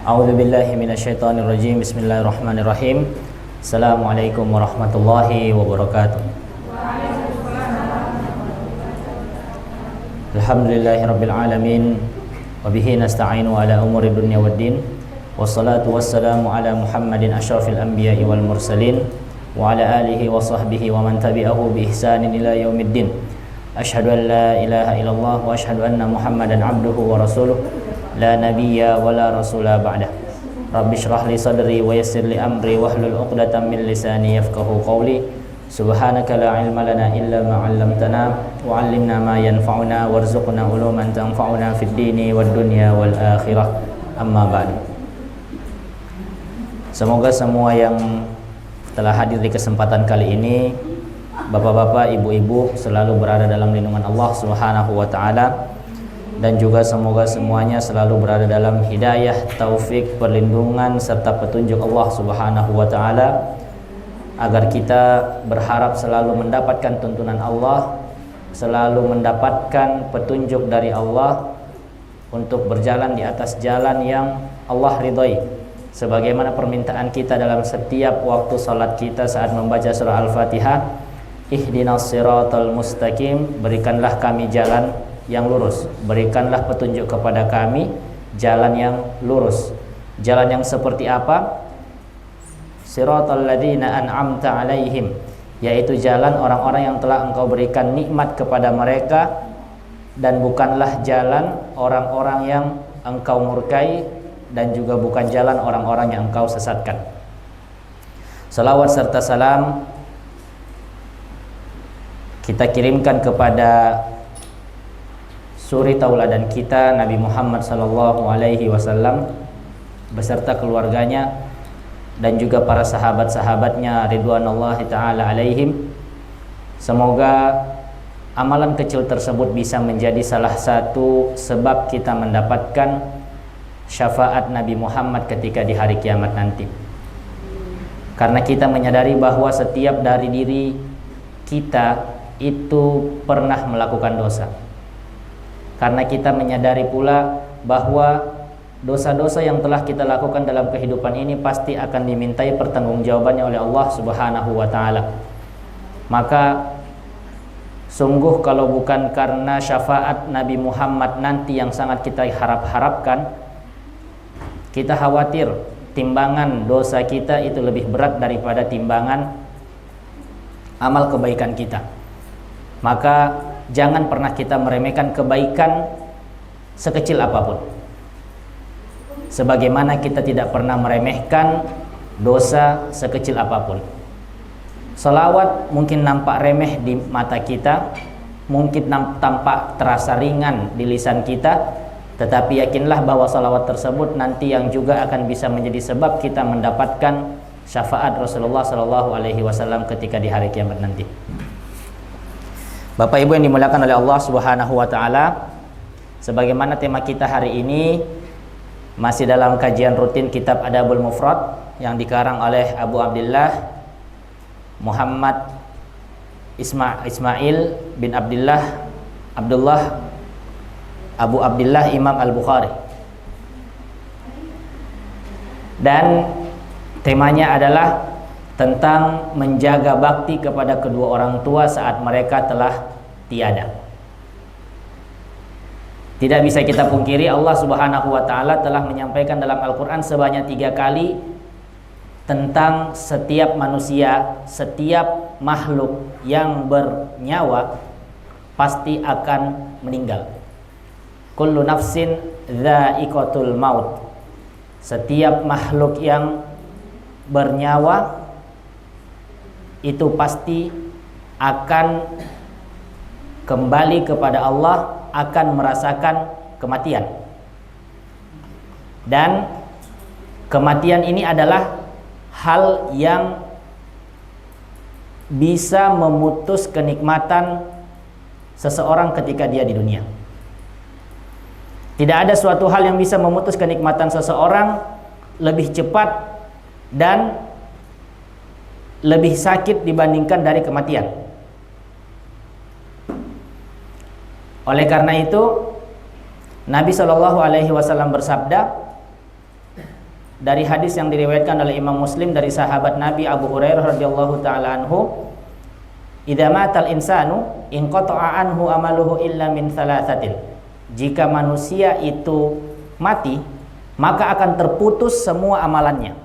A'udzu billahi minasyaitonir rajim. Bismillahirrahmanirrahim. Assalamualaikum warahmatullahi wabarakatuh. Alhamdulillahirabbil alamin wa bihi nasta'inu ala umuri dunya waddin. Wassalatu wassalamu ala Muhammadin asyrafil anbiya'i wal mursalin wa ala alihi wa sahbihi wa man tabi'ahu bi ihsanin ila yaumiddin. Asyhadu an la ilaha illallah wa asyhadu anna Muhammadan abduhu wa rasuluh. La nabiyya wa la rasula ba'dah. Rabbi shrah li sadri wa yassir li amri wahlul 'uqdatam min lisani yafqahu qawli. Subhanaka la ilma lana illa ma 'allamtana wa 'allimna ma yanfa'una warzuqna uluman tanfa'una fid dini wad dunya wal akhirah. Amma ba'du. Semoga semua yang telah hadir di kesempatan kali ini, bapak-bapak, ibu-ibu, selalu berada dalam lindungan Allah Subhanahu wa taala. Dan juga semoga semuanya selalu berada dalam hidayah, taufik, perlindungan serta petunjuk Allah Subhanahu wa taala, agar kita berharap selalu mendapatkan tuntunan Allah, selalu mendapatkan petunjuk dari Allah untuk berjalan di atas jalan yang Allah ridhai, sebagaimana permintaan kita dalam setiap waktu salat kita saat membaca surah Al-Fatihah, ihdinas siratal mustaqim, berikanlah kami jalan yang lurus, berikanlah petunjuk kepada kami jalan yang lurus. Jalan yang seperti apa? Siratal ladzina an'amta alaihim, yaitu jalan orang-orang yang telah engkau berikan nikmat kepada mereka, dan bukanlah jalan orang-orang yang engkau murkai, dan juga bukan jalan orang-orang yang engkau sesatkan. Salawat serta salam kita kirimkan kepada suri tauladan kita, Nabi Muhammad sallallahu alaihi wasallam beserta keluarganya dan juga para sahabat-sahabatnya ridwanullahi taala alaihim. Semoga amalan kecil tersebut bisa menjadi salah satu sebab kita mendapatkan syafaat Nabi Muhammad ketika di hari kiamat nanti. Karena kita menyadari bahwa setiap dari diri kita itu pernah melakukan dosa. Karena kita menyadari pula bahwa dosa-dosa yang telah kita lakukan dalam kehidupan ini pasti akan dimintai pertanggungjawabannya oleh Allah Subhanahu wa taala. Maka sungguh kalau bukan karena syafaat Nabi Muhammad nanti yang sangat kita harapkan, kita khawatir timbangan dosa kita itu lebih berat daripada timbangan amal kebaikan kita. Maka jangan pernah kita meremehkan kebaikan sekecil apapun, sebagaimana kita tidak pernah meremehkan dosa sekecil apapun. Salawat mungkin nampak remeh di mata kita, mungkin tampak terasa ringan di lisan kita, tetapi yakinlah bahwa salawat tersebut nanti yang juga akan bisa menjadi sebab kita mendapatkan syafaat Rasulullah SAW ketika di hari kiamat nanti. Bapak Ibu yang dimuliakan oleh Allah Subhanahu wa taala, sebagaimana tema kita hari ini masih dalam kajian rutin kitab Adabul Mufrad yang dikarang oleh Abu Abdullah Muhammad Ismail bin Abdullah Abu Abdullah Imam Al-Bukhari. Dan temanya adalah tentang menjaga bakti kepada kedua orang tua saat mereka telah tiada. Tidak bisa kita pungkiri Allah Subhanahu wa taala telah menyampaikan dalam Al-Qur'an sebanyak 3 kali tentang setiap manusia, setiap makhluk yang bernyawa pasti akan meninggal. Kullu nafsin dha'iqatul maut. Setiap makhluk yang bernyawa itu pasti akan kembali kepada Allah, akan merasakan kematian. Dan kematian ini adalah hal yang bisa memutus kenikmatan seseorang ketika dia di dunia. Tidak ada suatu hal yang bisa memutus kenikmatan seseorang lebih cepat dan lebih sakit dibandingkan dari kematian. Oleh karena itu Nabi SAW bersabda, dari hadis yang diriwayatkan oleh Imam Muslim dari sahabat Nabi Abu Hurairah radhiyallahu taala anhu, "Idza matal insanu inqata'a anhu amaluhu illa min thalathatin." Jika manusia itu mati, maka akan terputus semua amalannya.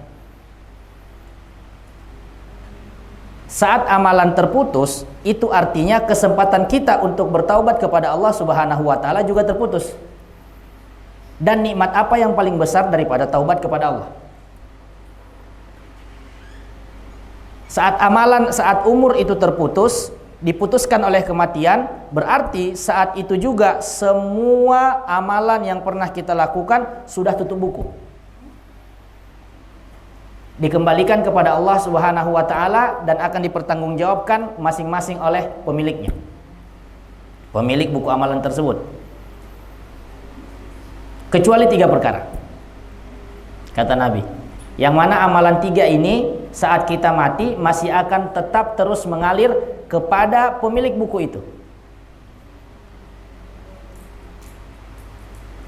Saat amalan terputus, itu artinya kesempatan kita untuk bertaubat kepada Allah Subhanahu wa taala juga terputus. Dan nikmat apa yang paling besar daripada taubat kepada Allah? Saat umur itu terputus, diputuskan oleh kematian, berarti saat itu juga semua amalan yang pernah kita lakukan sudah tutup buku. Dikembalikan kepada Allah Subhanahu wa taala dan akan dipertanggungjawabkan masing-masing oleh pemiliknya. Pemilik buku amalan tersebut. Kecuali 3 perkara, kata Nabi, yang mana amalan 3 ini saat kita mati masih akan tetap terus mengalir kepada pemilik buku itu.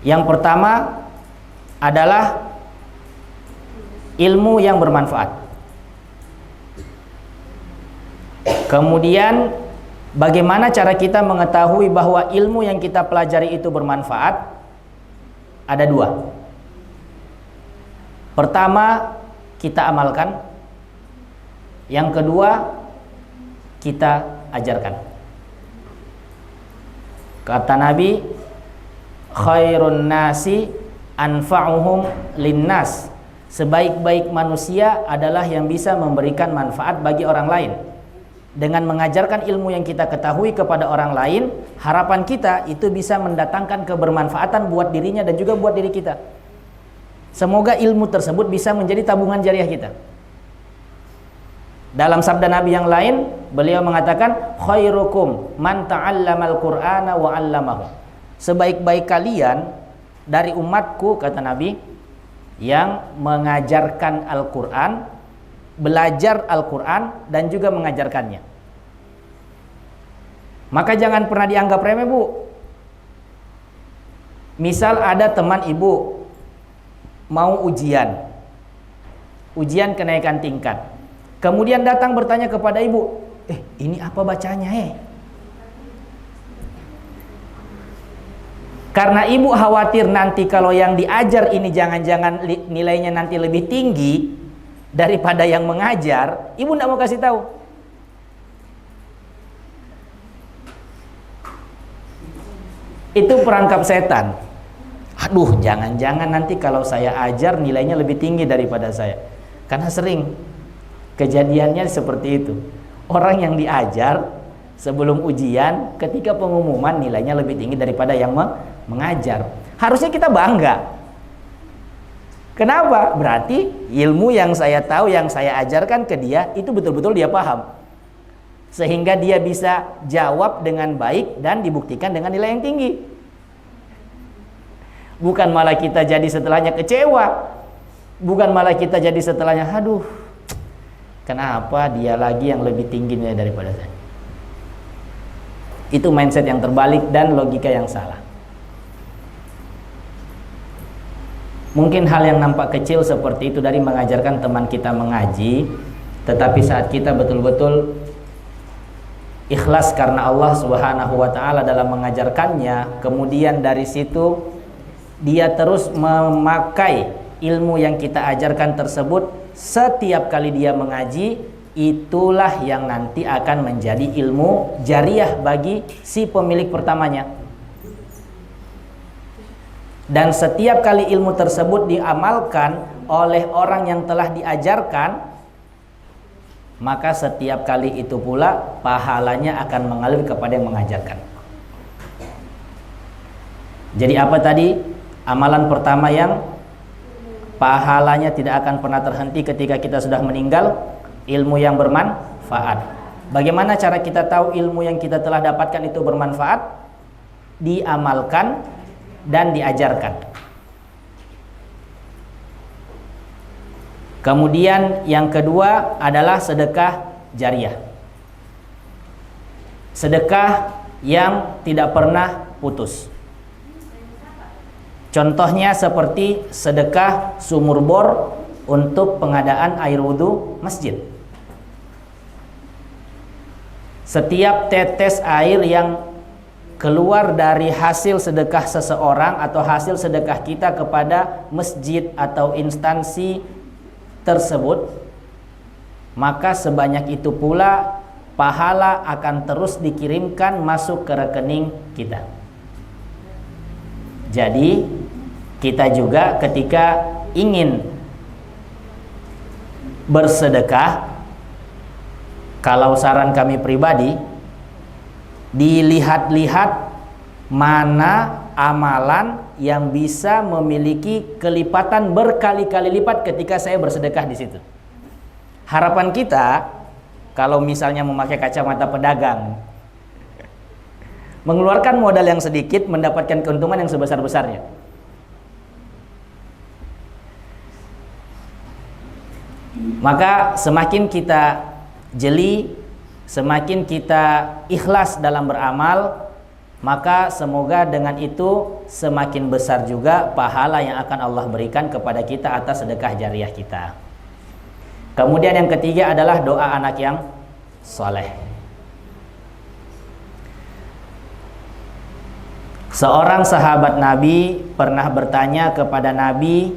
Yang pertama adalah ilmu yang bermanfaat. Kemudian bagaimana cara kita mengetahui bahwa ilmu yang kita pelajari itu bermanfaat? Ada 2. Pertama, kita amalkan. Yang kedua, kita ajarkan. Kata Nabi, khairun nasi anfa'uhum linnas. Sebaik-baik manusia adalah yang bisa memberikan manfaat bagi orang lain. Dengan mengajarkan ilmu yang kita ketahui kepada orang lain, harapan kita itu bisa mendatangkan kebermanfaatan buat dirinya dan juga buat diri kita. Semoga ilmu tersebut bisa menjadi tabungan jariah kita. Dalam sabda Nabi yang lain, beliau mengatakan, khairukum man ta'allamal qur'ana wa 'allamahu. Sebaik-baik kalian dari umatku, kata Nabi, yang mengajarkan Al-Qur'an, belajar Al-Quran dan juga mengajarkannya. Maka jangan pernah dianggap remeh, Bu. Misal ada teman ibu mau ujian kenaikan tingkat, kemudian datang bertanya kepada ibu, ini apa bacanya Karena ibu khawatir nanti kalau yang diajar ini jangan-jangan nilainya nanti lebih tinggi daripada yang mengajar, ibu tidak mau kasih tahu. Itu perangkap setan. Aduh, jangan-jangan nanti kalau saya ajar nilainya lebih tinggi daripada saya. Karena sering kejadiannya seperti itu. Orang yang diajar sebelum ujian, ketika pengumuman nilainya lebih tinggi daripada yang mengajar. Harusnya kita bangga. Kenapa? Berarti ilmu yang saya tahu, yang saya ajarkan ke dia, itu betul-betul dia paham. Sehingga dia bisa jawab dengan baik dan dibuktikan dengan nilai yang tinggi. Bukan malah kita jadi setelahnya kecewa. Bukan malah kita jadi setelahnya, aduh, kenapa dia lagi yang lebih tinggi nilai daripada saya. Itu mindset yang terbalik dan logika yang salah. Mungkin hal yang nampak kecil seperti itu dari mengajarkan teman kita mengaji, tetapi saat kita betul-betul ikhlas karena Allah Subhanahu wa taala dalam mengajarkannya, kemudian dari situ dia terus memakai ilmu yang kita ajarkan tersebut setiap kali dia mengaji, itulah yang nanti akan menjadi ilmu jariah bagi si pemilik pertamanya. Dan setiap kali ilmu tersebut diamalkan oleh orang yang telah diajarkan, maka setiap kali itu pula pahalanya akan mengalir kepada yang mengajarkan. Jadi apa tadi? Amalan pertama yang pahalanya tidak akan pernah terhenti ketika kita sudah meninggal, ilmu yang bermanfaat. Bagaimana cara kita tahu ilmu yang kita telah dapatkan itu bermanfaat? Diamalkan dan diajarkan. Kemudian yang kedua adalah sedekah jariah. Sedekah yang tidak pernah putus. Contohnya seperti sedekah sumur bor untuk pengadaan air wudhu masjid. Setiap tetes air yang keluar dari hasil sedekah seseorang atau hasil sedekah kita kepada masjid atau instansi tersebut, maka sebanyak itu pula pahala akan terus dikirimkan masuk ke rekening kita. Jadi kita juga ketika ingin bersedekah, kalau saran kami pribadi, dilihat-lihat mana amalan yang bisa memiliki kelipatan berkali-kali lipat ketika saya bersedekah di situ. Harapan kita, kalau misalnya memakai kacamata pedagang, mengeluarkan modal yang sedikit mendapatkan keuntungan yang sebesar-besarnya. Maka semakin kita jeli, semakin kita ikhlas dalam beramal, maka semoga dengan itu semakin besar juga pahala yang akan Allah berikan kepada kita atas sedekah jariah kita. Kemudian yang ketiga adalah doa anak yang soleh. Seorang sahabat Nabi pernah bertanya kepada Nabi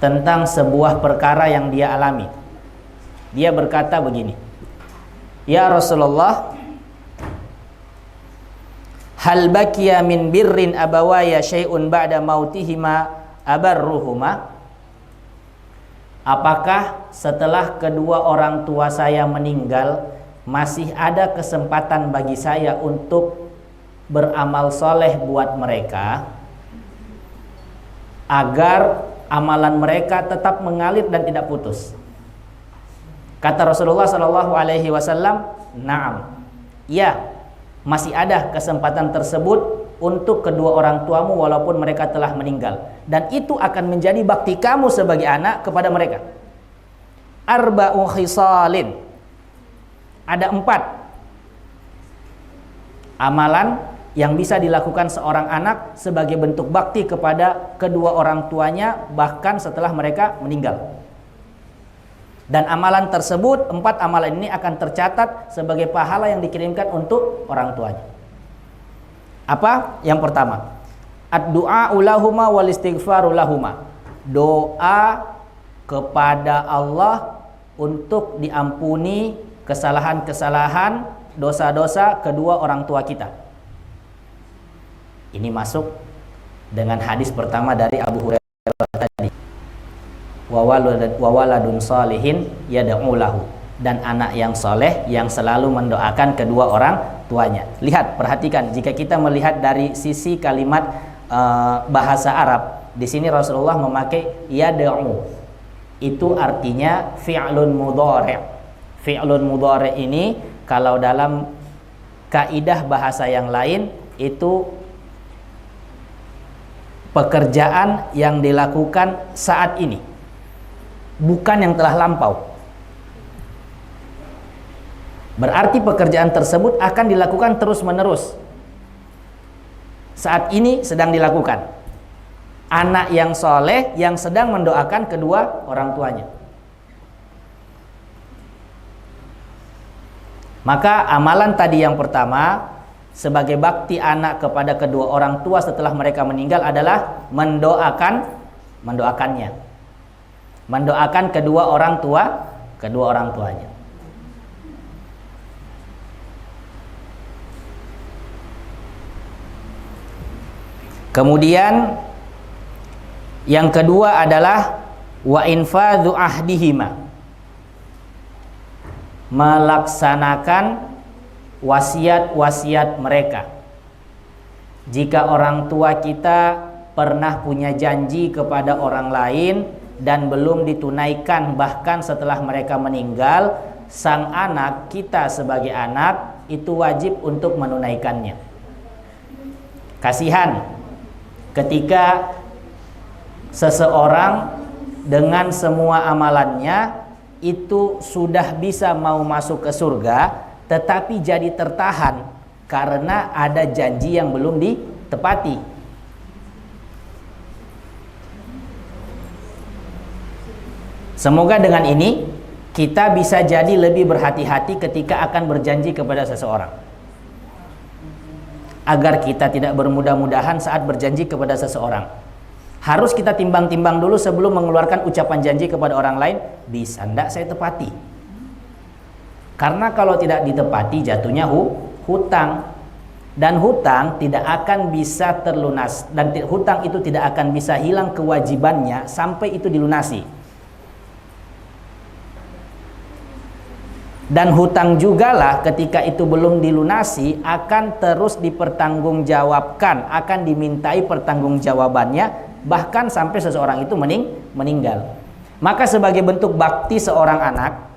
tentang sebuah perkara yang dia alami. Dia berkata begini, "Ya Rasulullah, hal baqiya min birrin abawaya syai'un ba'da mautihima abarruhuma?" Apakah setelah kedua orang tua saya meninggal masih ada kesempatan bagi saya untuk beramal soleh buat mereka agar amalan mereka tetap mengalir dan tidak putus? Kata Rasulullah Shallallahu Alaihi Wasallam, "Naam, ya, masih ada kesempatan tersebut untuk kedua orang tuamu walaupun mereka telah meninggal, dan itu akan menjadi bakti kamu sebagai anak kepada mereka." Arba'u khisalin, ada 4 amalan yang bisa dilakukan seorang anak sebagai bentuk bakti kepada kedua orang tuanya bahkan setelah mereka meninggal. Dan amalan tersebut, 4 amalan ini akan tercatat sebagai pahala yang dikirimkan untuk orang tuanya. Apa? Yang pertama, ad-du'a ulahuma wal istighfaru lahuma. Doa kepada Allah untuk diampuni kesalahan-kesalahan, dosa-dosa kedua orang tua kita. Ini masuk dengan hadis pertama dari Abu Hurairah tadi. Wa waladun salihin yad'u lahu, dan anak yang soleh yang selalu mendoakan kedua orang tuanya. Lihat, perhatikan, jika kita melihat dari sisi kalimat bahasa Arab, di sini Rasulullah memakai yad'u. Itu artinya fi'lun mudhari'. Fi'lun mudhari' ini kalau dalam kaidah bahasa yang lain itu pekerjaan yang dilakukan saat ini, bukan yang telah lampau. Berarti pekerjaan tersebut akan dilakukan terus-menerus. Saat ini sedang dilakukan. Anak yang soleh yang sedang mendoakan kedua orang tuanya. Maka amalan tadi yang pertama sebagai bakti anak kepada kedua orang tua setelah mereka meninggal adalah mendoakannya. Mendoakan kedua orang tuanya. Kemudian yang kedua adalah wa infadhu ahdihima, melaksanakan wasiat-wasiat mereka. Jika orang tua kita pernah punya janji kepada orang lain dan belum ditunaikan bahkan setelah mereka meninggal, sang anak, kita sebagai anak itu wajib untuk menunaikannya. Kasihan ketika seseorang dengan semua amalannya itu sudah bisa mau masuk ke surga, tetapi jadi tertahan karena ada janji yang belum ditepati. Semoga dengan ini kita bisa jadi lebih berhati-hati ketika akan berjanji kepada seseorang, agar kita tidak bermudah-mudahan saat berjanji kepada seseorang. Harus kita timbang-timbang dulu sebelum mengeluarkan ucapan janji kepada orang lain, bisa ndak saya tepati? Karena kalau tidak ditepati jatuhnya hutang, dan hutang tidak akan bisa terlunas, dan hutang itu tidak akan bisa hilang kewajibannya sampai itu dilunasi. Dan hutang jugalah ketika itu belum dilunasi akan terus dipertanggungjawabkan, akan dimintai pertanggungjawabannya, bahkan sampai seseorang itu meninggal. Maka sebagai bentuk bakti seorang anak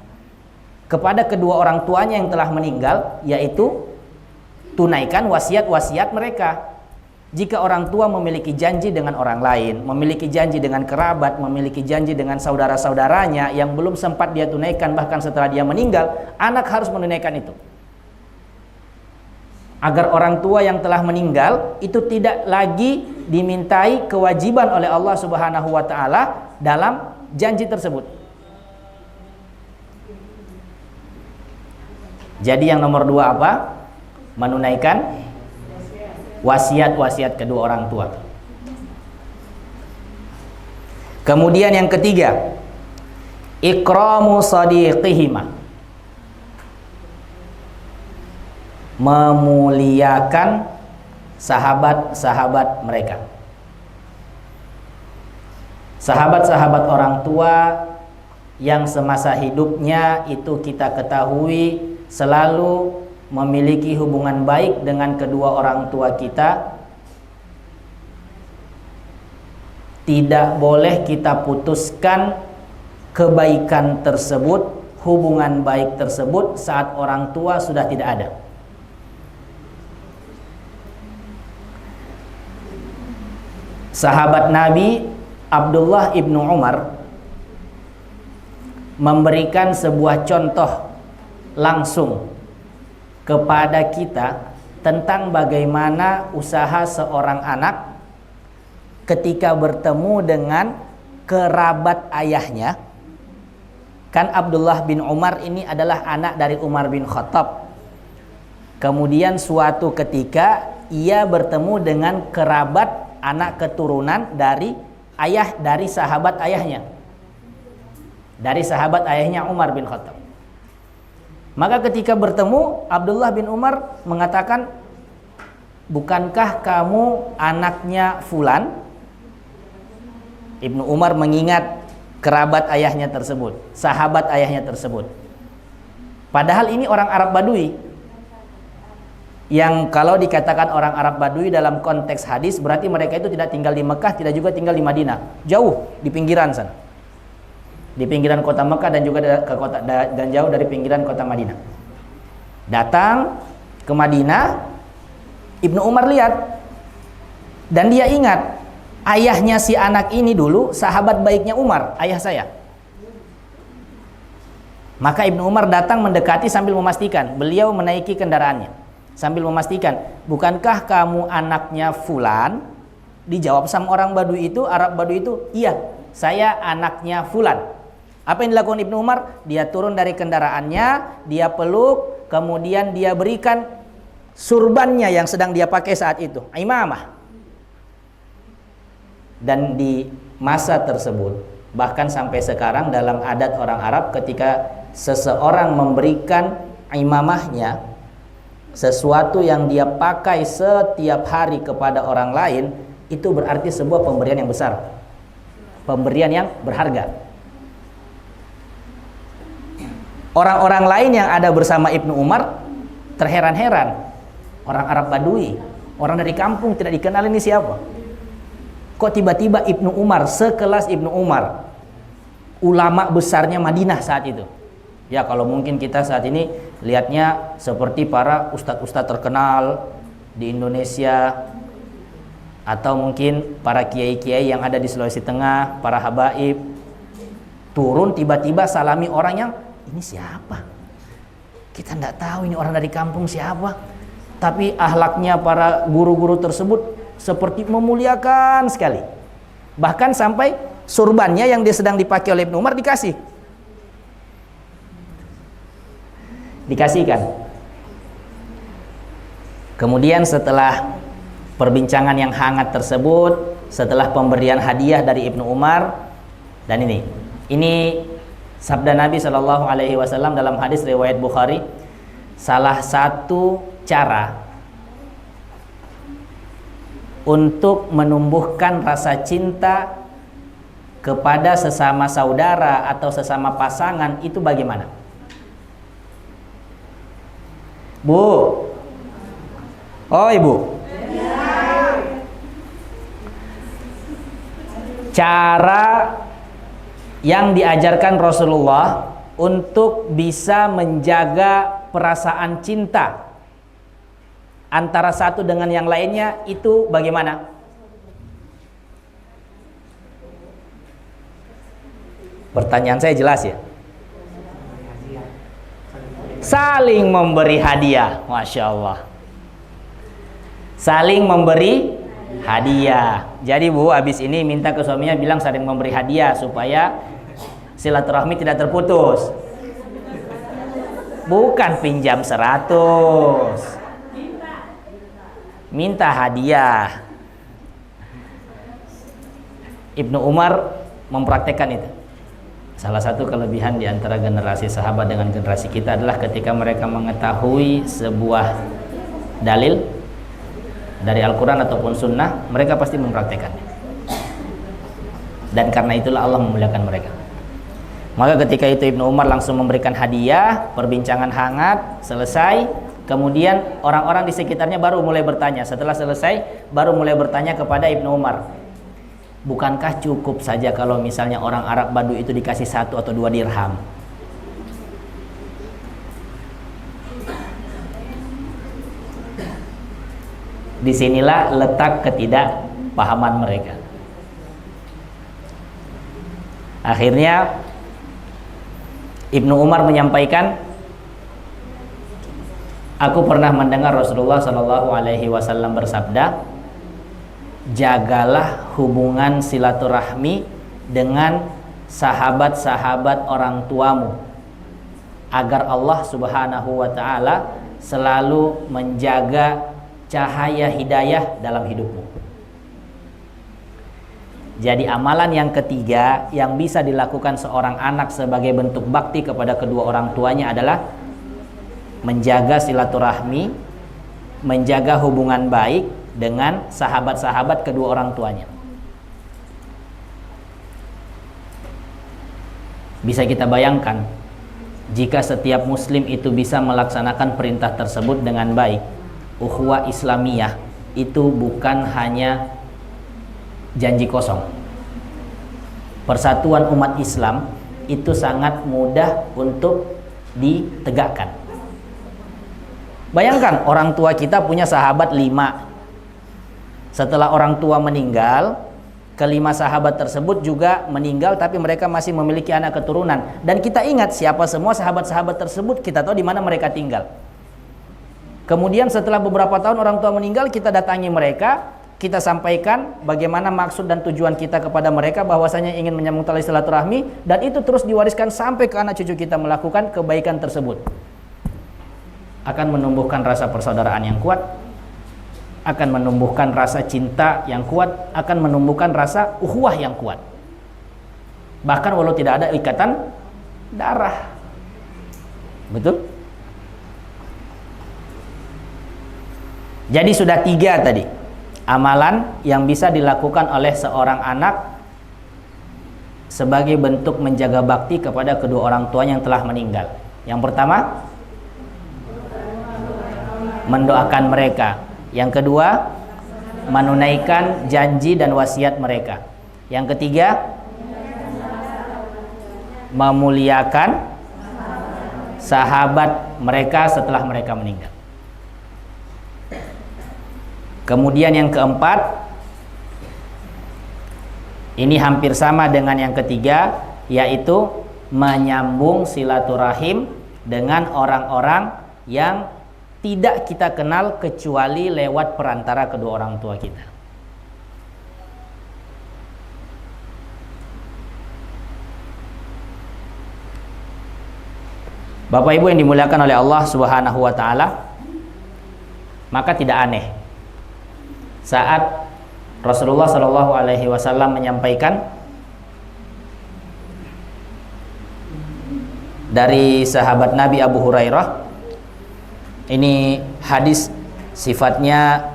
kepada kedua orang tuanya yang telah meninggal, yaitu tunaikan wasiat-wasiat mereka. Jika orang tua memiliki janji dengan orang lain, memiliki janji dengan kerabat, memiliki janji dengan saudara-saudaranya yang belum sempat dia tunaikan bahkan setelah dia meninggal, anak harus menunaikan itu. Agar orang tua yang telah meninggal itu tidak lagi dimintai kewajiban oleh Allah Subhanahu wa taala dalam janji tersebut. Jadi yang nomor 2 apa? Menunaikan wasiat-wasiat kedua orang tua. Kemudian yang ketiga, ikramu sadiqihima, memuliakan sahabat-sahabat mereka. Sahabat-sahabat orang tua yang semasa hidupnya itu kita ketahui selalu memiliki hubungan baik dengan kedua orang tua kita, tidak boleh kita putuskan kebaikan tersebut, hubungan baik tersebut saat orang tua sudah tidak ada. Sahabat Nabi Abdullah ibnu Umar memberikan sebuah contoh langsung kepada kita tentang bagaimana usaha seorang anak ketika bertemu dengan kerabat ayahnya. Kan Abdullah bin Umar ini adalah anak dari Umar bin Khattab. Kemudian suatu ketika ia bertemu dengan kerabat anak keturunan dari sahabat ayahnya. Dari sahabat ayahnya Umar bin Khattab. Maka ketika bertemu, Abdullah bin Umar mengatakan, bukankah kamu anaknya Fulan? Ibnu Umar mengingat kerabat ayahnya tersebut, sahabat ayahnya tersebut. Padahal ini orang Arab Badui, yang kalau dikatakan orang Arab Badui dalam konteks hadis, berarti mereka itu tidak tinggal di Mekah, tidak juga tinggal di Madinah, jauh di pinggiran sana, di pinggiran kota Mekah dan juga dan jauh dari pinggiran kota Madinah. Datang ke Madinah, Ibnu Umar lihat dan dia ingat ayahnya si anak ini dulu sahabat baiknya Umar, ayah saya. Maka Ibnu Umar datang mendekati sambil memastikan, beliau menaiki kendaraannya sambil memastikan, bukankah kamu anaknya Fulan? Dijawab sama orang Badui itu, Arab Badui itu, iya, saya anaknya Fulan. Apa yang dilakukan Ibnu Umar? Dia turun dari kendaraannya, dia peluk, kemudian dia berikan surbannya yang sedang dia pakai saat itu, imamah. Dan di masa tersebut, bahkan sampai sekarang dalam adat orang Arab, ketika seseorang memberikan imamahnya, sesuatu yang dia pakai setiap hari kepada orang lain, itu berarti sebuah pemberian yang besar, pemberian yang berharga. Orang-orang lain yang ada bersama Ibnu Umar terheran-heran. Orang Arab Badui, orang dari kampung, tidak dikenal ini siapa. Kok tiba-tiba Ibnu Umar, sekelas Ibnu Umar, ulama besarnya Madinah saat itu. Ya kalau mungkin kita saat ini lihatnya seperti para ustadz-ustadz terkenal di Indonesia, atau mungkin para kiai-kiai yang ada di Sulawesi Tengah, para habaib, turun tiba-tiba salami orang yang, ini siapa? Kita tidak tahu ini orang dari kampung siapa. Tapi akhlaknya para guru-guru tersebut seperti memuliakan sekali. Bahkan sampai surbannya yang dia sedang dipakai oleh Ibnu Umar dikasihkan. Kemudian setelah perbincangan yang hangat tersebut, setelah pemberian hadiah dari Ibnu Umar, dan ini sabda Nabi Shallallahu Alaihi Wasallam dalam hadis riwayat Bukhari, salah satu cara untuk menumbuhkan rasa cinta kepada sesama saudara atau sesama pasangan itu bagaimana? Bu, oh ibu, cara yang diajarkan Rasulullah untuk bisa menjaga perasaan cinta antara satu dengan yang lainnya itu bagaimana? Pertanyaan saya jelas ya? Saling memberi hadiah, Masya Allah. Saling memberi hadiah. Jadi bu, habis ini minta ke suaminya bilang saling memberi hadiah supaya silaturahmi tidak terputus. Bukan pinjam 100, minta hadiah. Ibnu Umar mempraktekkan itu. Salah satu kelebihan di antara generasi sahabat dengan generasi kita adalah ketika mereka mengetahui sebuah dalil dari Al-Quran ataupun Sunnah, mereka pasti mempraktekannya. Dan karena itulah Allah memuliakan mereka. Maka ketika itu Ibnu Umar langsung memberikan hadiah, perbincangan hangat, selesai. Kemudian orang-orang di sekitarnya baru mulai bertanya. Setelah selesai, baru mulai bertanya kepada Ibnu Umar, bukankah cukup saja kalau misalnya orang Arab Badu itu dikasih 1 atau 2 dirham? Disinilah letak ketidakpahaman mereka. Akhirnya Ibnu Umar menyampaikan, aku pernah mendengar Rasulullah Shallallahu Alaihi Wasallam bersabda, jagalah hubungan silaturahmi dengan sahabat-sahabat orang tuamu, agar Allah Subhanahu wa Ta'ala selalu menjaga cahaya hidayah dalam hidupmu. Jadi amalan yang ketiga yang bisa dilakukan seorang anak sebagai bentuk bakti kepada kedua orang tuanya adalah menjaga silaturahmi, menjaga hubungan baik dengan sahabat-sahabat kedua orang tuanya. Bisa kita bayangkan jika setiap muslim itu bisa melaksanakan perintah tersebut dengan baik. Ukhuwah Islamiyah itu bukan hanya janji kosong. Persatuan umat Islam itu sangat mudah untuk ditegakkan. Bayangkan orang tua kita punya sahabat 5. Setelah orang tua meninggal, kelima sahabat tersebut juga meninggal, tapi mereka masih memiliki anak keturunan. Dan kita ingat siapa semua sahabat-sahabat tersebut, kita tahu di mana mereka tinggal. Kemudian setelah beberapa tahun orang tua meninggal, kita datangi mereka, kita sampaikan bagaimana maksud dan tujuan kita kepada mereka, bahwasanya ingin menyambung tali silaturahmi, dan itu terus diwariskan sampai ke anak cucu kita melakukan kebaikan tersebut. Akan menumbuhkan rasa persaudaraan yang kuat, akan menumbuhkan rasa cinta yang kuat, akan menumbuhkan rasa ukhuwah yang kuat. Bahkan walau tidak ada ikatan darah. Betul? Jadi sudah 3 tadi amalan yang bisa dilakukan oleh seorang anak sebagai bentuk menjaga bakti kepada kedua orang tuanya yang telah meninggal. Yang pertama, mendoakan mereka. Yang kedua, menunaikan janji dan wasiat mereka. Yang ketiga, memuliakan sahabat mereka setelah mereka meninggal. Kemudian yang keempat, ini hampir sama dengan yang ketiga, yaitu menyambung silaturahim dengan orang-orang yang tidak kita kenal kecuali lewat perantara kedua orang tua kita. Bapak Ibu yang dimuliakan oleh Allah Subhanahu wa taala, maka tidak aneh saat Rasulullah Shallallahu alaihi wasallam menyampaikan dari sahabat Nabi Abu Hurairah. Ini hadis sifatnya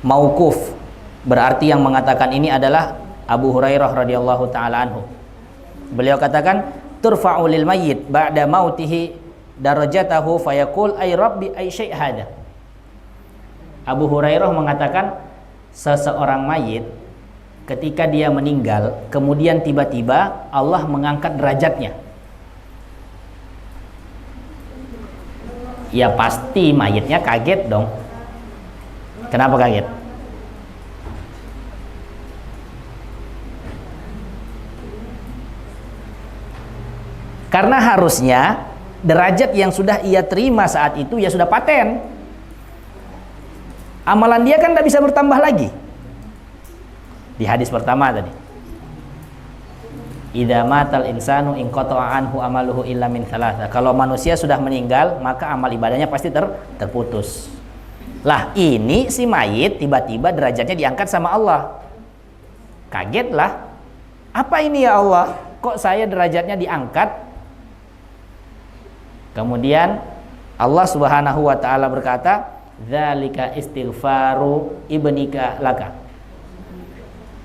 mauquf, berarti yang mengatakan ini adalah Abu Hurairah radhiyallahu taala anhu. Beliau katakan, turfa'u lil mayyit ba'da mautihi darajatahu fayaqul ay rabbi ay syai' hada. Abu Hurairah mengatakan, seseorang mayit ketika dia meninggal, kemudian tiba-tiba Allah mengangkat derajatnya. Ya pasti mayitnya kaget dong. Kenapa kaget? Karena harusnya derajat yang sudah ia terima saat itu ya sudah paten. Amalan dia kan tidak bisa bertambah lagi. Di hadis pertama tadi, idza matal insanu inqata'a anhu amaluhu illa min thalatha. Kalau manusia sudah meninggal, maka amal ibadahnya pasti terputus. Lah, ini si mayit tiba-tiba derajatnya diangkat sama Allah. Kagetlah. Apa ini ya Allah? Kok saya derajatnya diangkat? Kemudian Allah Subhanahu wa taala berkata, "Dzalika istighfaru ibnika laka."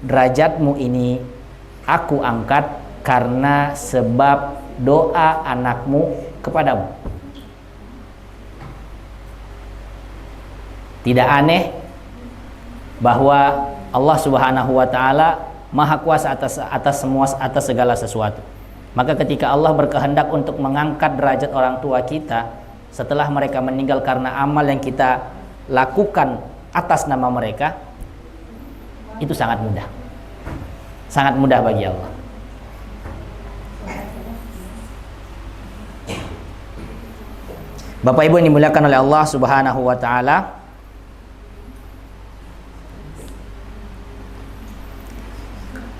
Derajatmu ini aku angkat karena sebab doa anakmu kepadamu. Tidak aneh bahwa Allah Subhanahu wa taala Maha Kuasa atas segala sesuatu. Maka ketika Allah berkehendak untuk mengangkat derajat orang tua kita setelah mereka meninggal karena amal yang kita lakukan atas nama mereka, itu sangat mudah. Sangat mudah bagi Allah. Bapak Ibu yang dimuliakan oleh Allah Subhanahu wa taala,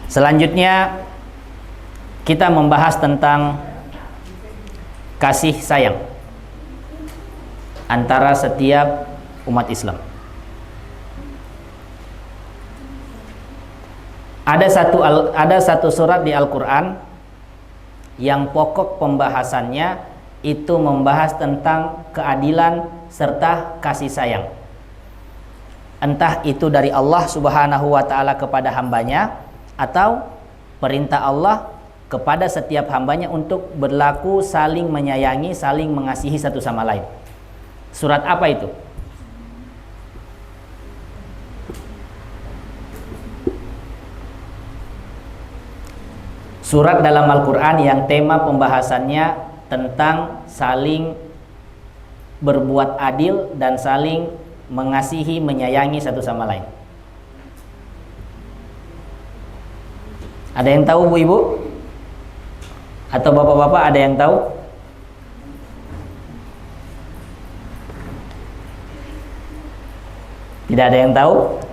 selanjutnya kita membahas tentang kasih sayang antara setiap umat Islam. Ada satu surat di Al-Quran yang pokok pembahasannya itu membahas tentang keadilan serta kasih sayang. Entah itu dari Allah Subhanahu wa ta'ala kepada hambanya, atau perintah Allah kepada setiap hambanya untuk berlaku saling menyayangi, saling mengasihi satu sama lain. Surat apa itu? Surat dalam Al-Quran yang tema pembahasannya tentang saling berbuat adil dan saling mengasihi, menyayangi satu sama lain. Ada yang tahu, Bu Ibu? Atau bapak-bapak ada yang tahu? Tidak ada yang tahu?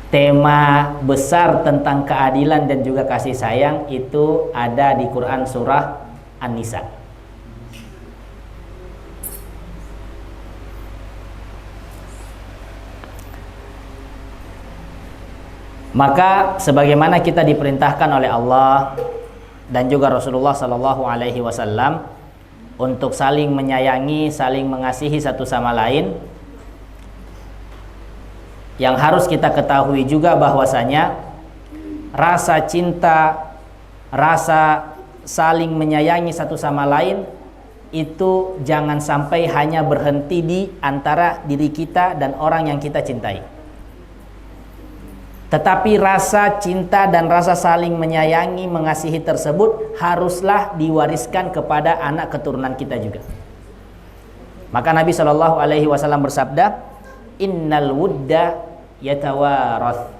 Tema besar tentang keadilan dan juga kasih sayang itu ada di Quran surah An-Nisa. Maka sebagaimana kita diperintahkan oleh Allah dan juga Rasulullah Sallallahu Alaihi Wasallam untuk saling menyayangi, saling mengasihi satu sama lain, yang harus kita ketahui juga bahwasanya rasa cinta, rasa saling menyayangi satu sama lain itu jangan sampai hanya berhenti di antara diri kita dan orang yang kita cintai. Tetapi rasa cinta dan rasa saling menyayangi, mengasihi tersebut haruslah diwariskan kepada anak keturunan kita juga. Maka Nabi Shallallahu Alaihi Wasallam bersabda, Innal wudda yatawarath.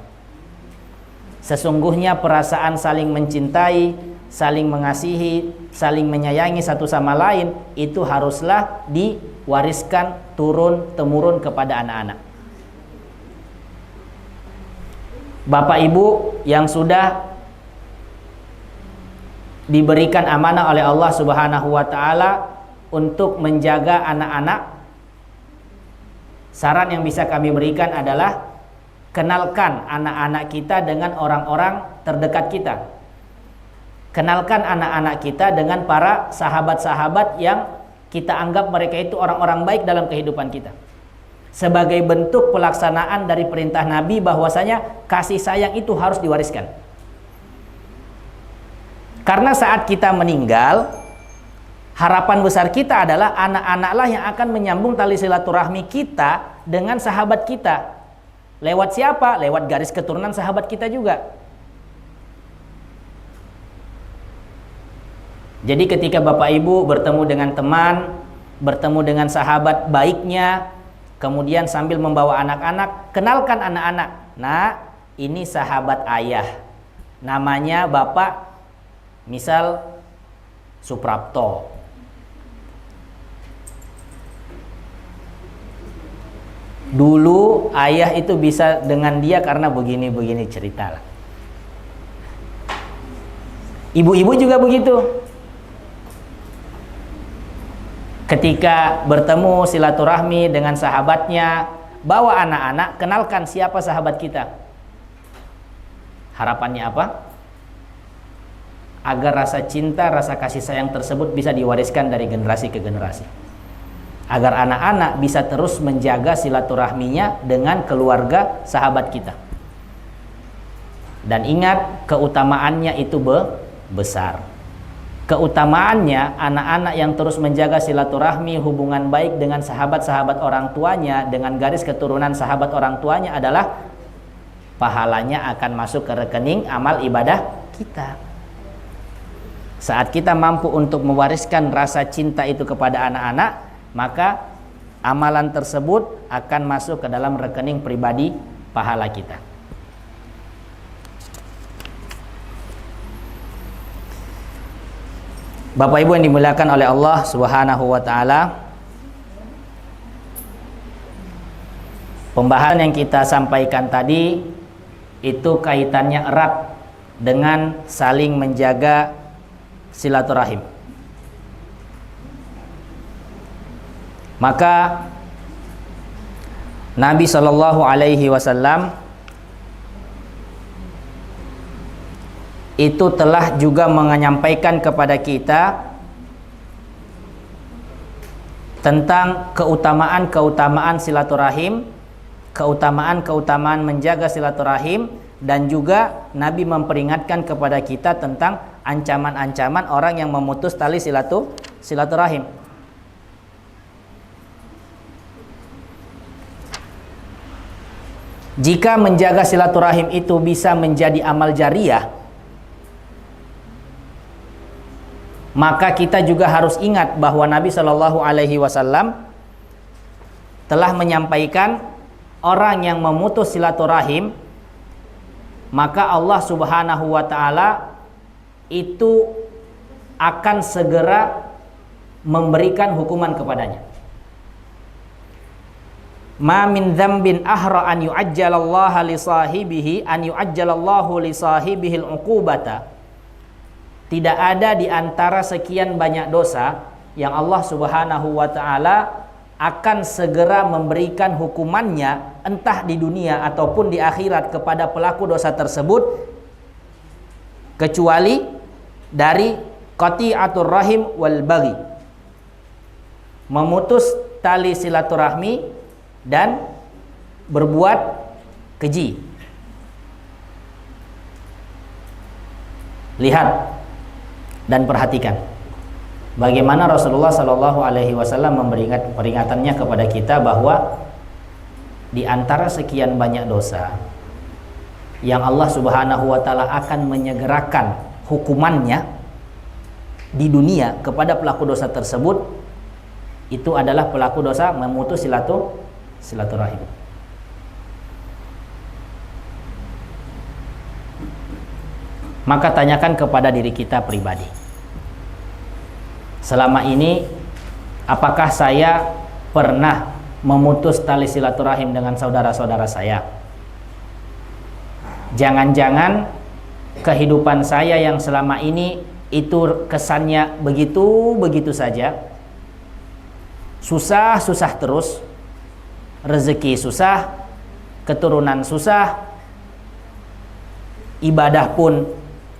Sesungguhnya perasaan saling mencintai, saling mengasihi, saling menyayangi satu sama lain itu haruslah diwariskan turun-temurun kepada anak-anak. Bapak Ibu yang sudah diberikan amanah oleh Allah Subhanahu wa taala untuk menjaga anak-anak, saran yang bisa kami berikan adalah kenalkan anak-anak kita dengan orang-orang terdekat kita. Kenalkan anak-anak kita dengan para sahabat-sahabat yang kita anggap mereka itu orang-orang baik dalam kehidupan kita. Sebagai bentuk pelaksanaan dari perintah Nabi bahwasanya kasih sayang itu harus diwariskan. Karena saat kita meninggal, harapan besar kita adalah anak-anaklah yang akan menyambung tali silaturahmi kita dengan sahabat kita. Lewat siapa? Lewat garis keturunan sahabat kita juga. Jadi ketika Bapak Ibu bertemu dengan teman, bertemu dengan sahabat baiknya, kemudian sambil membawa anak-anak, kenalkan anak-anak. Nah, ini sahabat ayah. Namanya Bapak, misal Suprapto. Dulu ayah itu bisa dengan dia karena begini-begini cerita lah. Ibu-ibu juga begitu. Ketika bertemu silaturahmi dengan sahabatnya, bawa anak-anak, kenalkan siapa sahabat kita. Harapannya apa? Agar rasa cinta, rasa kasih sayang tersebut bisa diwariskan dari generasi ke generasi. Agar anak-anak bisa terus menjaga silaturahminya dengan keluarga sahabat kita. Dan ingat, keutamaannya itu besar. Keutamaannya, anak-anak yang terus menjaga silaturahmi, hubungan baik dengan sahabat-sahabat orang tuanya, dengan garis keturunan sahabat orang tuanya adalah pahalanya akan masuk ke rekening amal ibadah kita. Saat kita mampu untuk mewariskan rasa cinta itu kepada anak-anak, maka amalan tersebut akan masuk ke dalam rekening pribadi pahala kita. Bapak Ibu yang dimuliakan oleh Allah Subhanahu wa taala, pembahasan yang kita sampaikan tadi itu kaitannya erat dengan saling menjaga silaturahim. Maka Nabi Shallallahu Alaihi Wasallam itu telah juga menyampaikan kepada kita tentang keutamaan silaturahim, keutamaan menjaga silaturahim, dan juga Nabi memperingatkan kepada kita tentang ancaman-ancaman orang yang memutus tali silaturahim. Jika menjaga silaturahim itu bisa menjadi amal jariah, maka kita juga harus ingat bahwa Nabi Shallallahu Alaihi Wasallam telah menyampaikan orang yang memutus silaturahim, maka Allah Subhanahu Wa Taala itu akan segera memberikan hukuman kepadanya. Ma min dzambin ahra an yu'ajjalallaha li sahibihi an yu'ajjalallahu li sahibihi al-uqubata. Tidak ada di antara sekian banyak dosa yang Allah Subhanahu wa taala akan segera memberikan hukumannya entah di dunia ataupun di akhirat kepada pelaku dosa tersebut, kecuali dari qati'atur rahim wal baghi, memutus tali silaturahmi dan berbuat keji. Lihat dan perhatikan bagaimana Rasulullah Shallallahu Alaihi Wasallam memberikan peringatannya kepada kita bahwa di antara sekian banyak dosa yang Allah Subhanahu Wa Taala akan menyegerakan hukumannya di dunia kepada pelaku dosa tersebut, itu adalah pelaku dosa memutus silaturahim. Maka tanyakan kepada diri kita pribadi, selama ini apakah saya pernah memutus tali silaturahim dengan saudara-saudara saya? Jangan-jangan kehidupan saya yang selama ini itu kesannya begitu saja, susah terus, rezeki susah, keturunan susah, ibadah pun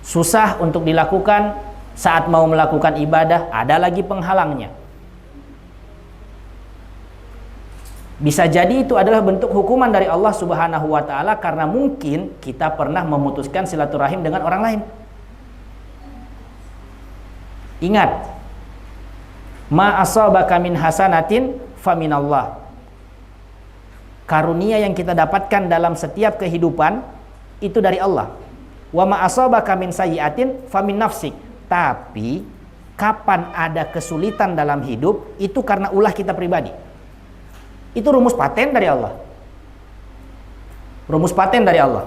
susah untuk dilakukan. Saat mau melakukan ibadah ada lagi penghalangnya. Bisa jadi itu adalah bentuk hukuman dari Allah Subhanahu wa taala karena mungkin kita pernah memutuskan silaturahim dengan orang lain. Ingat, ma asabaka min hasanatin faminallah. Karunia yang kita dapatkan dalam setiap kehidupan itu dari Allah. Wa ma asabaka min sayyi'atin famin nafsik. Tapi kapan ada kesulitan dalam hidup itu karena ulah kita pribadi. Itu rumus paten dari Allah. Rumus paten dari Allah.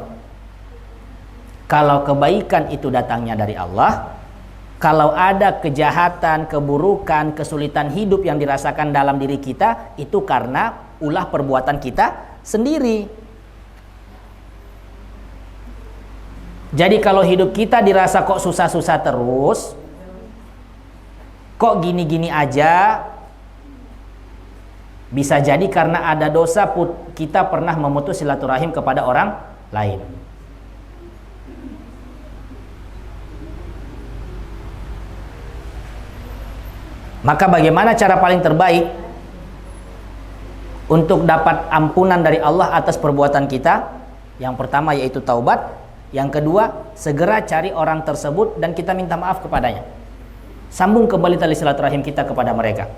Kalau kebaikan itu datangnya dari Allah, kalau ada kejahatan, keburukan, kesulitan hidup yang dirasakan dalam diri kita, itu karena ulah perbuatan kita sendiri. Jadi kalau hidup kita dirasa kok susah-susah terus, kok gini-gini aja, bisa jadi karena ada dosa kita pernah memutus silaturahim kepada orang lain. Maka bagaimana cara paling terbaik untuk dapat ampunan dari Allah atas perbuatan kita? Yang pertama yaitu taubat. Yang kedua, segera cari orang tersebut dan kita minta maaf kepadanya. Sambung kembali tali silaturahim kita kepada mereka.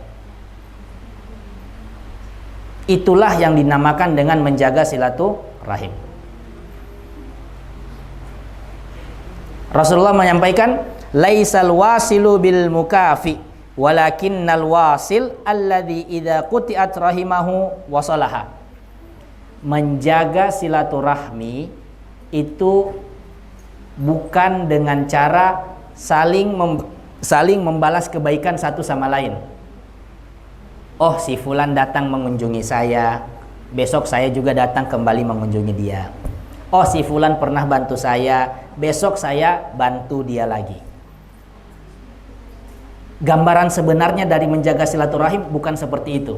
Itulah yang dinamakan dengan menjaga silaturahim. Rasulullah menyampaikan, laisal wasilu bil mukafi walakinnal wasil alladzi idza quti'at rahimahu wasalaha. Menjaga silaturahmi itu bukan dengan cara saling membalas kebaikan satu sama lain. Oh, si fulan datang mengunjungi saya, besok saya juga datang kembali mengunjungi dia. Oh, si fulan pernah bantu saya, besok saya bantu dia lagi. Gambaran sebenarnya dari menjaga silaturahim bukan seperti itu.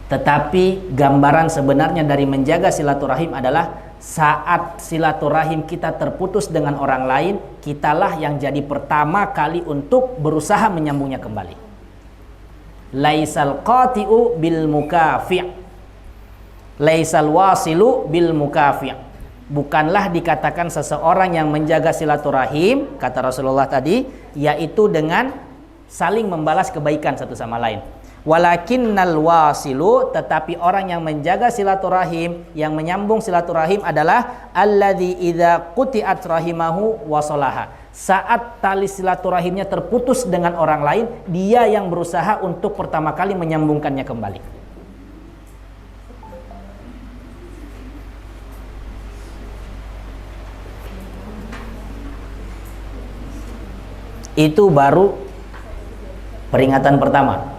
Tetapi gambaran sebenarnya dari menjaga silaturahim adalah saat silaturahim kita terputus dengan orang lain, kitalah yang jadi pertama kali untuk berusaha menyambungnya kembali. Laisal qati'u bil mukafi', laisal wasilu bil mukafi'. Bukanlah dikatakan seseorang yang menjaga silaturahim, kata Rasulullah tadi, yaitu dengan saling membalas kebaikan satu sama lain. Walakinnal wasilu, tetapi orang yang menjaga silaturahim, yang menyambung silaturahim adalah alladzi idza quti'at rahimahu wasalaha. Saat tali silaturahimnya terputus dengan orang lain, dia yang berusaha untuk pertama kali menyambungkannya kembali. Itu baru peringatan pertama.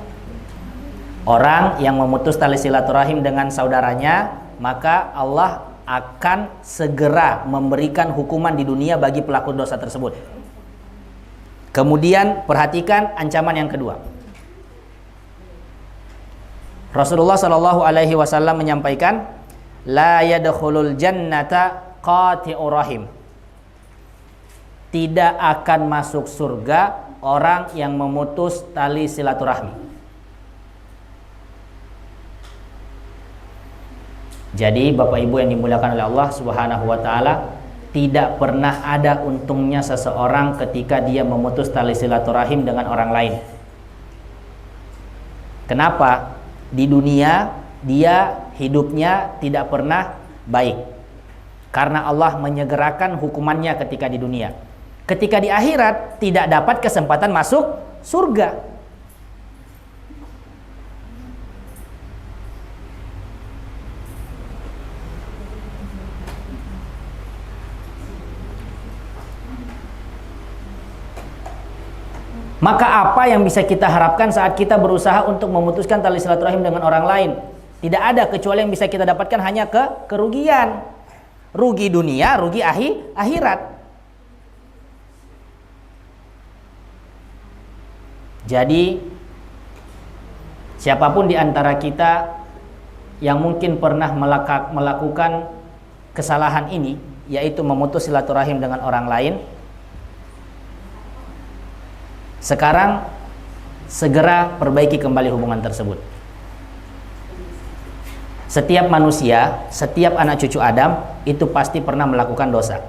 Orang yang memutus tali silaturahim dengan saudaranya, maka Allah akan segera memberikan hukuman di dunia bagi pelaku dosa tersebut. Kemudian perhatikan ancaman yang kedua. Rasulullah Shallallahu Alaihi Wasallam menyampaikan, la yadkhulul jannata qati'ur rahim. Tidak akan masuk surga orang yang memutus tali silaturahmi. Jadi Bapak Ibu yang dimuliakan oleh Allah Subhanahu wa taala, tidak pernah ada untungnya seseorang ketika dia memutus tali silaturahim dengan orang lain. Kenapa? Di dunia dia hidupnya tidak pernah baik. Karena Allah menyegerakan hukumannya ketika di dunia. Ketika di akhirat tidak dapat kesempatan masuk surga. Maka apa yang bisa kita harapkan saat kita berusaha untuk memutuskan tali silaturahim dengan orang lain? Tidak ada, kecuali yang bisa kita dapatkan hanya kerugian. Rugi dunia, rugi akhirat. Jadi siapapun di antara kita yang mungkin pernah melakukan kesalahan ini, yaitu memutus silaturahim dengan orang lain, sekarang segera perbaiki kembali hubungan tersebut. Setiap manusia, setiap anak cucu Adam itu pasti pernah melakukan dosa.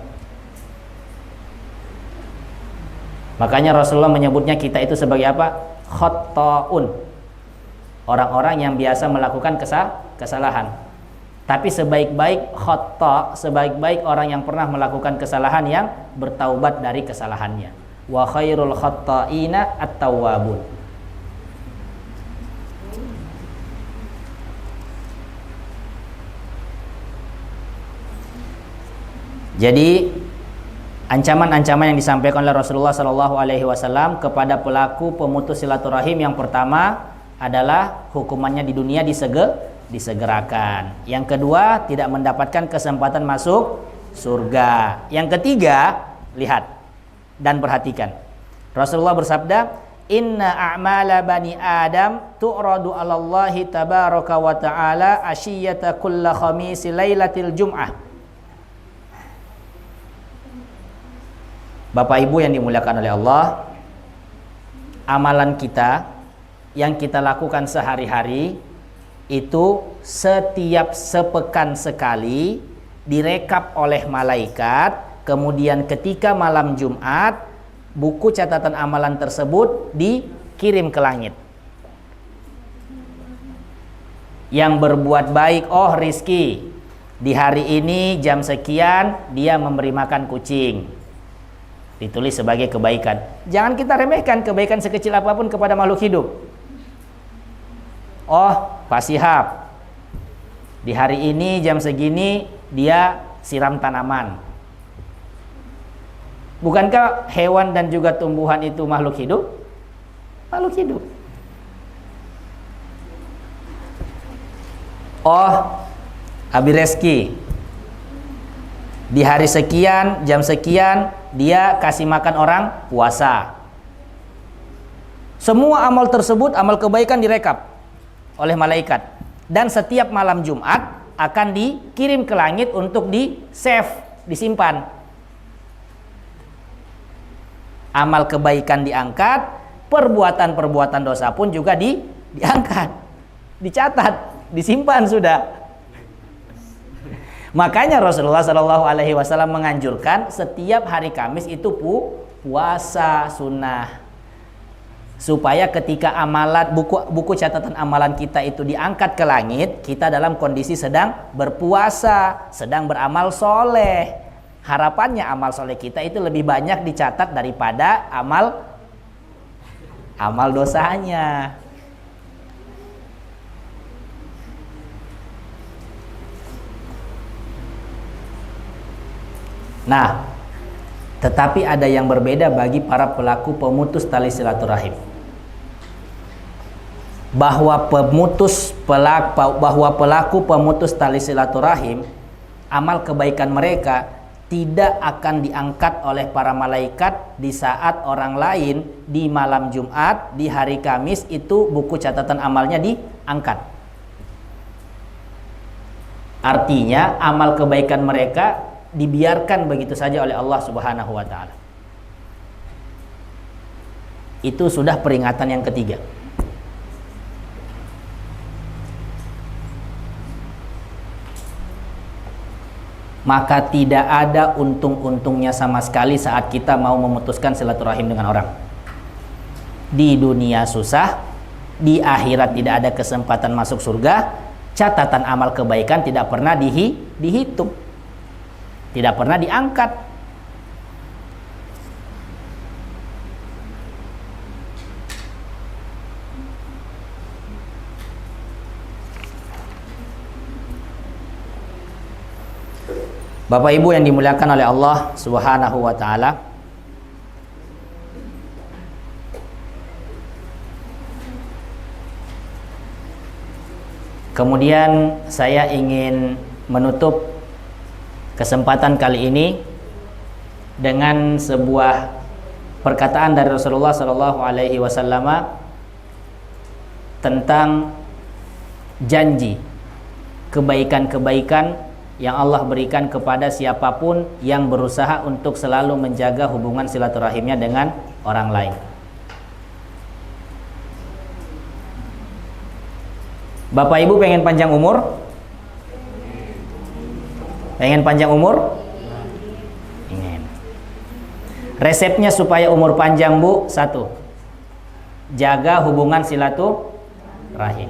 Makanya Rasulullah menyebutnya kita itu sebagai apa? Khotta'un. Orang-orang yang biasa melakukan kesalahan. Tapi sebaik-baik khotta', sebaik-baik orang yang pernah melakukan kesalahan yang bertaubat dari kesalahannya. Wa khairul khotta'ina at-tawwabun. Jadi ancaman-ancaman yang disampaikan oleh Rasulullah SAW kepada pelaku pemutus silaturahim, yang pertama adalah hukumannya di dunia disegerakan. Yang kedua, tidak mendapatkan kesempatan masuk surga. Yang ketiga, lihat dan perhatikan. Rasulullah bersabda, "Inna a'mala bani Adam tu'radu 'ala Allah tabaraka wa ta'ala ashiyata kulla khamisi lailatil jum'ah." Bapak Ibu yang dimuliakan oleh Allah, amalan kita yang kita lakukan sehari-hari itu setiap sepekan sekali direkap oleh malaikat. Kemudian ketika malam Jumat, buku catatan amalan tersebut dikirim ke langit. Yang berbuat baik, oh Rizky, di hari ini jam sekian dia memberi makan kucing, ditulis sebagai kebaikan. Jangan kita remehkan kebaikan sekecil apapun kepada makhluk hidup. Oh, Pak Sihab, di hari ini jam segini dia siram tanaman. Bukankah hewan dan juga tumbuhan itu makhluk hidup? Makhluk hidup. Oh, Abi Reski, di hari sekian, jam sekian dia kasih makan orang puasa. Semua amal tersebut, amal kebaikan direkap oleh malaikat. Dan setiap malam Jumat akan dikirim ke langit untuk di-save, disimpan. Amal kebaikan diangkat, perbuatan-perbuatan dosa pun juga diangkat, dicatat, disimpan sudah. Makanya Rasulullah SAW menganjurkan setiap hari Kamis itu puasa sunnah, supaya ketika amalan buku catatan amalan kita itu diangkat ke langit, kita dalam kondisi sedang berpuasa, sedang beramal soleh. Harapannya amal soleh kita itu lebih banyak dicatat daripada amal dosanya. Nah, tetapi ada yang berbeda bagi para pelaku pemutus tali silaturahim. Bahwa pelaku pemutus tali silaturahim, amal kebaikan mereka tidak akan diangkat oleh para malaikat di saat orang lain di malam Jumat, di hari Kamis itu buku catatan amalnya diangkat. Artinya amal kebaikan mereka dibiarkan begitu saja oleh Allah Subhanahu wa ta'ala. Itu sudah peringatan yang ketiga. Maka tidak ada untung-untungnya sama sekali saat kita mau memutuskan silaturahim dengan orang. Di dunia susah, di akhirat tidak ada kesempatan masuk surga, catatan amal kebaikan tidak pernah dihitung, tidak pernah diangkat. Bapak Ibu yang dimuliakan oleh Allah Subhanahu wa ta'ala, kemudian saya ingin menutup kesempatan kali ini dengan sebuah perkataan dari Rasulullah sallallahu alaihi wasallam tentang janji kebaikan-kebaikan yang Allah berikan kepada siapapun yang berusaha untuk selalu menjaga hubungan silaturahimnya dengan orang lain. Bapak Ibu pengen panjang umur? Pengen panjang umur? Ingin. Resepnya supaya umur panjang, Bu, satu, jaga hubungan silaturahim.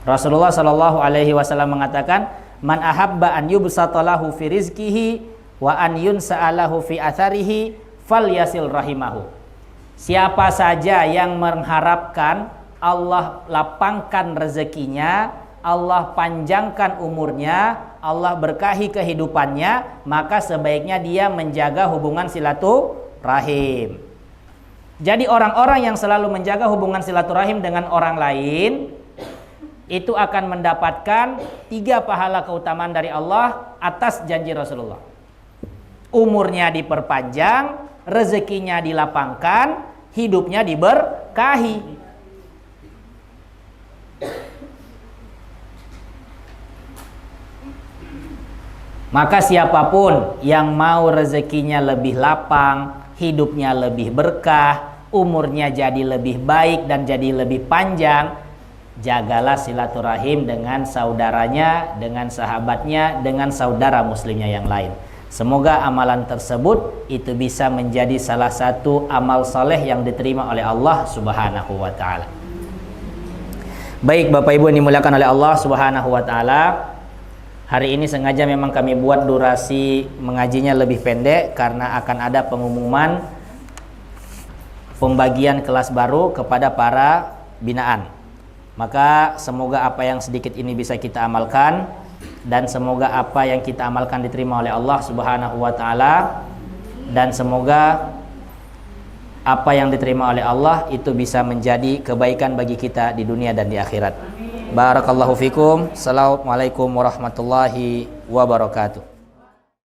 Rasulullah Shallallahu Alaihi Wasallam mengatakan, man ahabba an yubsatalahu fi rizkihi wa an yunsa'alahu fi atharihi falyasil rahimahu. Siapa saja yang mengharapkan Allah lapangkan rezekinya, Allah panjangkan umurnya, Allah berkahi kehidupannya, maka sebaiknya dia menjaga hubungan silaturahim. Jadi orang-orang yang selalu menjaga hubungan silaturahim dengan orang lain itu akan mendapatkan 3 pahala keutamaan dari Allah atas janji Rasulullah. Umurnya diperpanjang, rezekinya dilapangkan, hidupnya diberkahi. Maka siapapun yang mau rezekinya lebih lapang, hidupnya lebih berkah, umurnya jadi lebih baik dan jadi lebih panjang, jagalah silaturahim dengan saudaranya, dengan sahabatnya, dengan saudara muslimnya yang lain. Semoga amalan tersebut itu bisa menjadi salah satu amal soleh yang diterima oleh Allah Subhanahu wa ta'ala. Baik Bapak Ibu yang dimuliakan oleh Allah Subhanahu wa ta'ala, hari ini sengaja memang kami buat durasi mengajinya lebih pendek karena akan ada pengumuman pembagian kelas baru kepada para binaan. Maka semoga apa yang sedikit ini bisa kita amalkan, dan semoga apa yang kita amalkan diterima oleh Allah Subhanahu wa ta'ala, dan semoga apa yang diterima oleh Allah itu bisa menjadi kebaikan bagi kita di dunia dan di akhirat. Barakallahu fikum. Assalamualaikum warahmatullahi wabarakatuh.